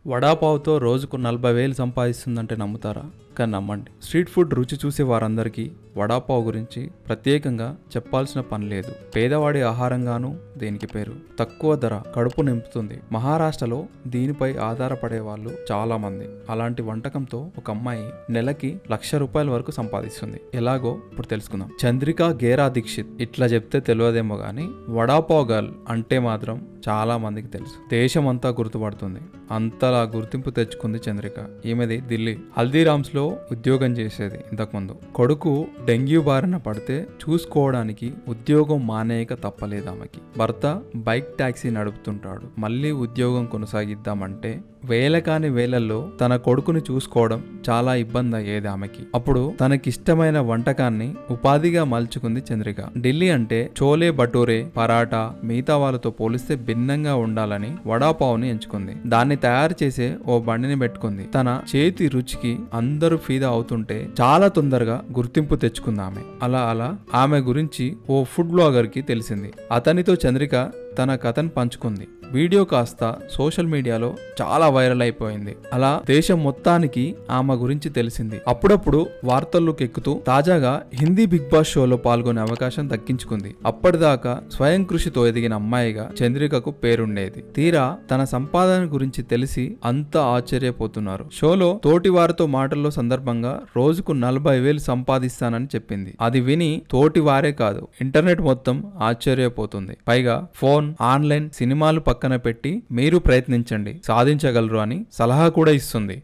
వడాపావుతో రోజుకు 40,000 సంపాదిస్తుందంటే నమ్ముతారా? కానీ నమ్మండి. స్ట్రీట్ ఫుడ్ రుచి చూసే వారందరికీ వడాపావు గురించి ప్రత్యేకంగా చెప్పాల్సిన పని లేదు. పేదవాడి ఆహారంగానూ దీనికి పేరు. తక్కువ ధర, కడుపు నింపుతుంది. మహారాష్ట్రలో దీనిపై ఆధారపడే వాళ్ళు చాలా మంది. అలాంటి వంటకంతో ఒక అమ్మాయి నెలకి ₹1,00,000 వరకు సంపాదిస్తుంది. ఎలాగో ఇప్పుడు తెలుసుకుందాం. చంద్రిక గేరా దీక్షిత్. ఇట్లా చెప్తే తెలియదేమో గానీ వడాపావ్ గర్ల్ అంటే మాత్రం చాలా మందికి తెలుసు. దేశమంతా గుర్తుపడుతుంది. అంతలా గుర్తింపు తెచ్చుకుంది చంద్రిక. ఈమెది ఢిల్లీ. హల్దీరామ్స్ లో ఉద్యోగం చేసేది ఇంతకుముందు. కొడుకు డెంగ్యూ బారిన పడితే చూసుకోవడానికి ఉద్యోగం మానేయక తప్పలేదు ఆమెకి. భర్త బైక్ టాక్సీ నడుపుతుంటాడు. మళ్ళీ ఉద్యోగం కొనసాగిద్దామంటే వేలకాని వేలల్లో తన కొడుకుని చూసుకోవడం చాలా ఇబ్బంది అయ్యేది ఆమెకి. అప్పుడు తనకిష్టమైన వంటకాన్ని ఉపాధిగా మలుచుకుంది చంద్రిక. ఢిల్లీ అంటే చోలే భటూరే, పరాటా మిగతా వాళ్ళతో పోలిస్తే భిన్నంగా ఉండాలని వడాపావుని ఎంచుకుంది. దాన్ని తయారు చేసే ఓ బండిని పెట్టుకుంది. తన చేతి రుచికి అందరూ ఫిదా అవుతుంటే చాలా తొందరగా గుర్తింపు తెచ్చుకుంది ఆమె. అలా ఆమె గురించి ఓ ఫుడ్ బ్లాగర్ కి తెలిసింది. అతనితో చంద్రిక తన కథను పంచుకుంది. వీడియో కాస్త సోషల్ మీడియాలో చాలా వైరల్ అయిపోయింది. అలా దేశం మొత్తానికి ఆమె గురించి తెలిసింది. అప్పుడప్పుడు వార్తల్లోకి ఎక్కుతూ తాజాగా హిందీ బిగ్ బాస్ షోలో పాల్గొనే అవకాశం దక్కించుకుంది. అప్పటిదాకా స్వయం కృషితో ఎదిగిన అమ్మాయిగా చంద్రికకు పేరుండేది. తీరా తన సంపాదన గురించి తెలిసి అంతా ఆశ్చర్యపోతున్నారు. షోలో తోటి వారితో మాటల్లో సందర్భంగా రోజుకు 40,000 సంపాదిస్తానని చెప్పింది. అది విని తోటి వారే కాదు, ఇంటర్నెట్ మొత్తం ఆశ్చర్యపోతుంది. పైగా ఫోన్, ఆన్లైన్, సినిమాలు పక్కన పెట్టి మీరు ప్రయత్నించండి, సాధించగలరు అని సలహా కూడా ఇస్తుంది.